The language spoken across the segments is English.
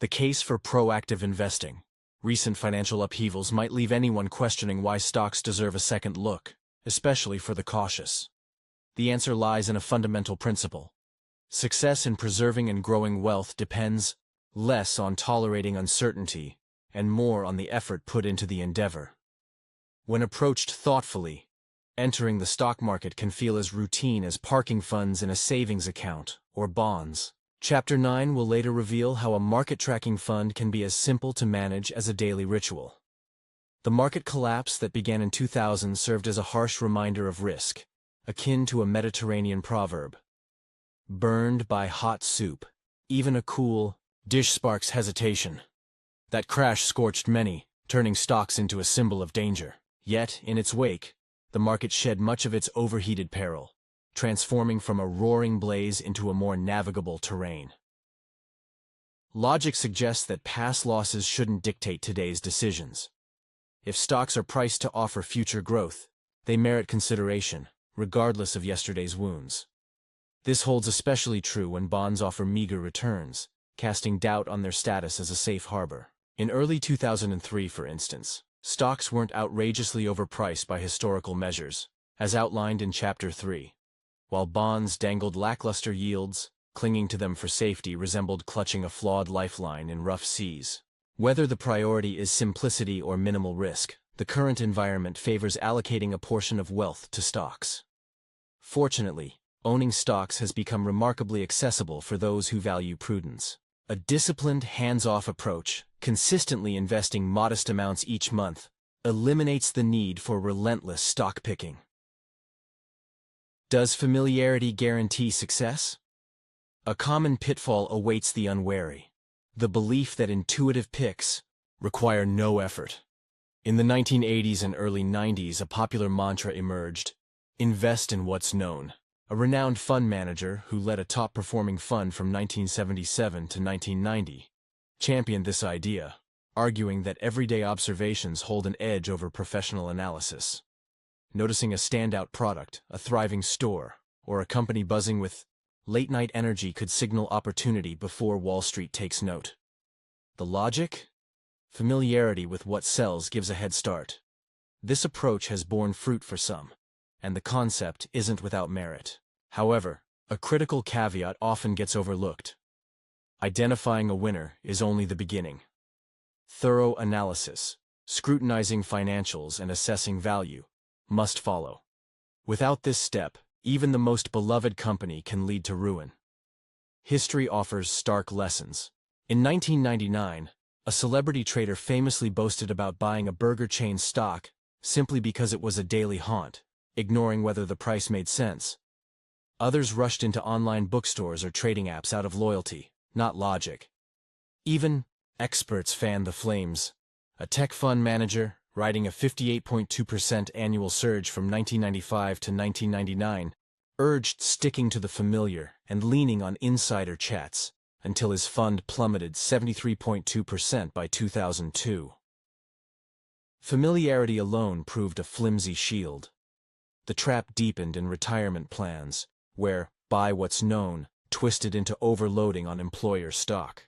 The case for proactive investing. Recent financial upheavals might leave anyone questioning why stocks deserve a second look, especially for the cautious. The answer lies in a fundamental principle. Success in preserving and growing wealth depends less on tolerating uncertainty and more on the effort put into the endeavor. When approached thoughtfully, entering the stock market can feel as routine as parking funds in a savings account or bonds. Chapter 9 will later reveal how a market tracking fund can be as simple to manage as a daily ritual. The market collapse that began in 2000 served as a harsh reminder of risk, akin to a Mediterranean proverb. Burned by hot soup, even a cool dish sparks hesitation. That crash scorched many, turning stocks into a symbol of danger. Yet, in its wake, the market shed much of its overheated peril, transforming from a roaring blaze into a more navigable terrain. Logic suggests that past losses shouldn't dictate today's decisions. If stocks are priced to offer future growth, they merit consideration, regardless of yesterday's wounds. This holds especially true when bonds offer meager returns, casting doubt on their status as a safe harbor. In early 2003, for instance, stocks weren't outrageously overpriced by historical measures, as outlined in Chapter 3. While bonds dangled lackluster yields, clinging to them for safety resembled clutching a flawed lifeline in rough seas. Whether the priority is simplicity or minimal risk, the current environment favors allocating a portion of wealth to stocks. Fortunately, owning stocks has become remarkably accessible for those who value prudence. A disciplined, hands-off approach, consistently investing modest amounts each month, eliminates the need for relentless stock picking. Does familiarity guarantee success? A common pitfall awaits the unwary: the belief that intuitive picks require no effort. In the 1980s and early 90s, a popular mantra emerged: invest in what's known. A renowned fund manager who led a top-performing fund from 1977 to 1990 championed this idea, arguing that everyday observations hold an edge over professional analysis. Noticing a standout product, a thriving store, or a company buzzing with late-night energy could signal opportunity before Wall Street takes note. The logic? Familiarity with what sells gives a head start. This approach has borne fruit for some, and the concept isn't without merit. However, a critical caveat often gets overlooked. Identifying a winner is only the beginning. Thorough analysis, scrutinizing financials and assessing value, must follow. Without this step, even the most beloved company can lead to ruin. History offers stark lessons. In 1999, a celebrity trader famously boasted about buying a burger chain stock simply because it was a daily haunt, ignoring whether the price made sense. Others rushed into online bookstores or trading apps out of loyalty, not logic. Even experts fanned the flames. A tech fund manager, riding a 58.2% annual surge from 1995 to 1999, urged sticking to the familiar and leaning on insider chats until his fund plummeted 73.2% by 2002. Familiarity alone proved a flimsy shield. The trap deepened in retirement plans, where buy what's known twisted into overloading on employer stock.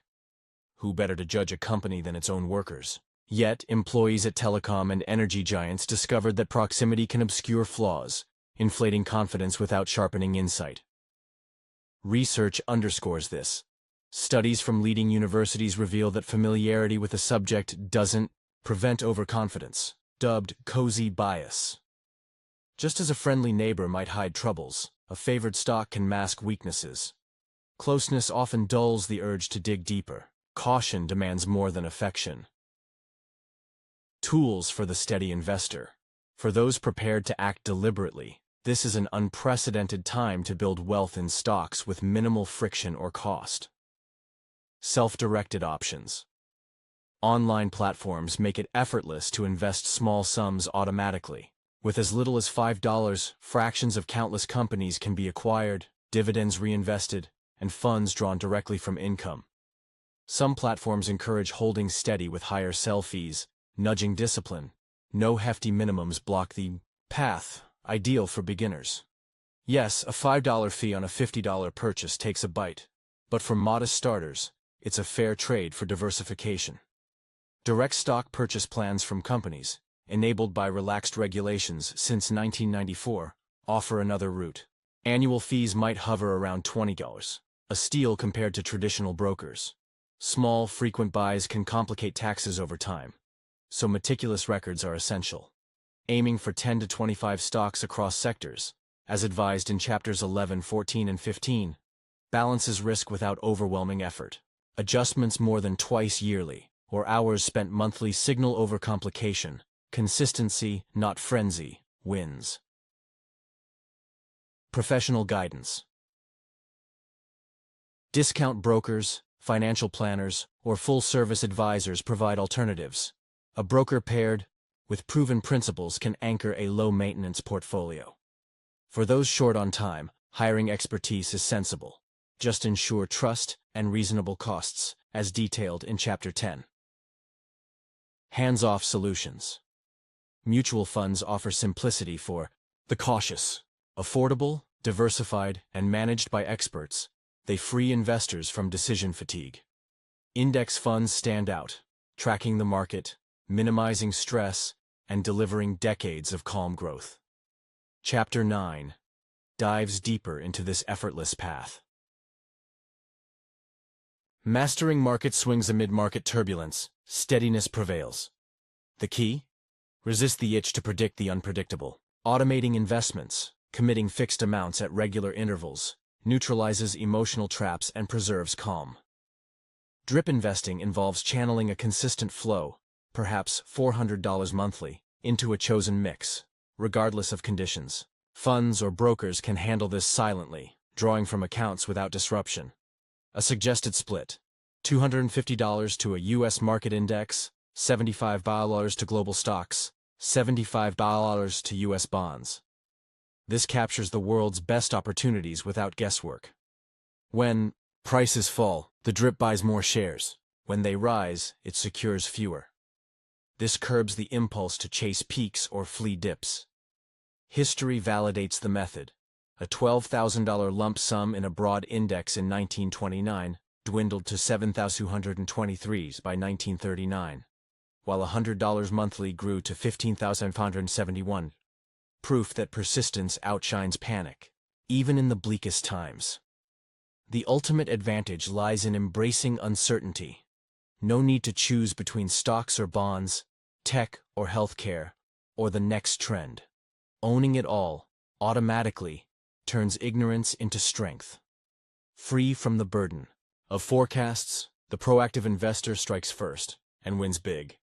Who better to judge a company than its own workers? Yet, employees at telecom and energy giants discovered that proximity can obscure flaws, inflating confidence without sharpening insight. Research underscores this. Studies from leading universities reveal that familiarity with a subject doesn't prevent overconfidence, dubbed cozy bias. Just as a friendly neighbor might hide troubles, a favored stock can mask weaknesses. Closeness often dulls the urge to dig deeper. Caution demands more than affection. Tools for the steady investor. For those prepared to act deliberately, this is an unprecedented time to build wealth in stocks with minimal friction or cost. Self-directed options. Online platforms make it effortless to invest small sums automatically. With as little as $5, fractions of countless companies can be acquired, dividends reinvested, and funds drawn directly from income. Some platforms encourage holding steady with higher sell fees, nudging discipline. No hefty minimums block the path, ideal for beginners. Yes, a $5 fee on a $50 purchase takes a bite, but for modest starters, it's a fair trade for diversification. Direct stock purchase plans from companies, enabled by relaxed regulations since 1994, offer another route. Annual fees might hover around $20, a steal compared to traditional brokers. Small, frequent buys can complicate taxes over time, so meticulous records are essential. Aiming for 10 to 25 stocks across sectors, as advised in chapters 11, 14, and 15, balances risk without overwhelming effort. Adjustments more than twice yearly, or hours spent monthly signal overcomplication. Consistency, not frenzy, wins. Professional guidance. Discount brokers, financial planners, or full-service advisors provide alternatives. A broker paired with proven principles can anchor a low-maintenance portfolio. For those short on time, hiring expertise is sensible. Just ensure trust and reasonable costs, as detailed in Chapter 10. Hands-off solutions. Mutual funds offer simplicity for the cautious. Affordable, diversified, and managed by experts, they free investors from decision fatigue. Index funds stand out, tracking the market, minimizing stress, and delivering decades of calm growth. Chapter 9 dives deeper into this effortless path. Mastering market swings amid market turbulence, steadiness prevails. The key? Resist the itch to predict the unpredictable. Automating investments, committing fixed amounts at regular intervals, neutralizes emotional traps and preserves calm. Drip investing involves channeling a consistent flow, perhaps $400 monthly, into a chosen mix, regardless of conditions. Funds or brokers can handle this silently, drawing from accounts without disruption. A suggested split: $250 to a U.S. market index, $75 to global stocks, $75 to U.S. bonds. This captures the world's best opportunities without guesswork. When prices fall, the drip buys more shares. When they rise, it secures fewer. This curbs the impulse to chase peaks or flee dips. History validates the method. A $12,000 lump sum in a broad index in 1929 dwindled to $7,223 by 1939, while $100 monthly grew to $15,571. Proof that persistence outshines panic, even in the bleakest times. The ultimate advantage lies in embracing uncertainty. No need to choose between stocks or bonds, tech or healthcare, or the next trend. Owning it all, automatically, turns ignorance into strength. Free from the burden of forecasts, the proactive investor strikes first and wins big.